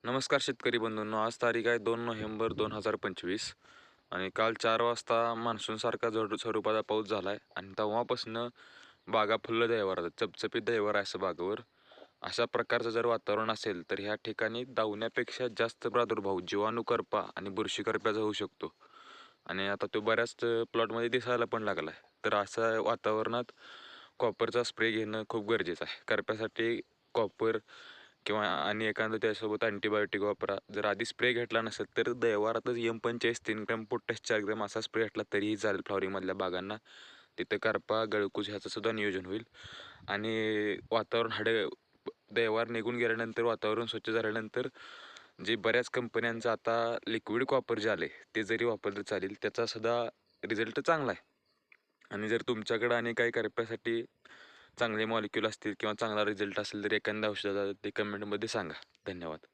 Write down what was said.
नमस्कार शेतकरी बंधूंनो, आज तारीख आहे 2 नोव्हेंबर 2025 आणि काल 4 वाजता मान्सूनसारखा जड स्वरूपाचा पाऊस झाला आहे आणि तेव्हापासून बागा फुल्ल दैवार चपचपीत दैवार आहे असं बागावर. अशा प्रकारचं जर वातावरण असेल तर ह्या ठिकाणी दावण्यापेक्षा जास्त प्रादुर्भाव जीवाणू करपा आणि बुरशी करप्याचा होऊ शकतो आणि आता तो बऱ्याच प्लॉटमध्ये दिसायला पण लागला आहे. तर अशा वातावरणात कॉपरचा स्प्रे घेणं खूप गरजेचं आहे. करप्यासाठी कॉपर किंवा आणि एखादं त्यासोबत अँटीबायोटिक वापरा. जर आधी स्प्रे घेतला नसेल तर दैवारातच M45 3 ग्रॅम पोटॅश 4 ग्रॅम असा स्प्रे घेतला तरीही चालेल फ्लॉवरिंगमधल्या बागांना. तिथं करपा गळकूज ह्याचं सुद्धा नियोजन होईल. आणि वातावरण दैवार निघून गेल्यानंतर वातावरण स्वच्छ झाल्यानंतर जे बऱ्याच कंपन्यांचं आता लिक्विड कॉपर जे आले ते जरी वापरलं चालेल, त्याचा सुद्धा रिझल्ट चांगला आहे. आणि जर तुमच्याकडं आणि काही करप्यासाठी चांगले मॉलिक्यूल असतील किंवा चांगला रिझल्ट असेल तर एखाद्या औषधाचा ते कमेंटमध्ये सांगा. धन्यवाद.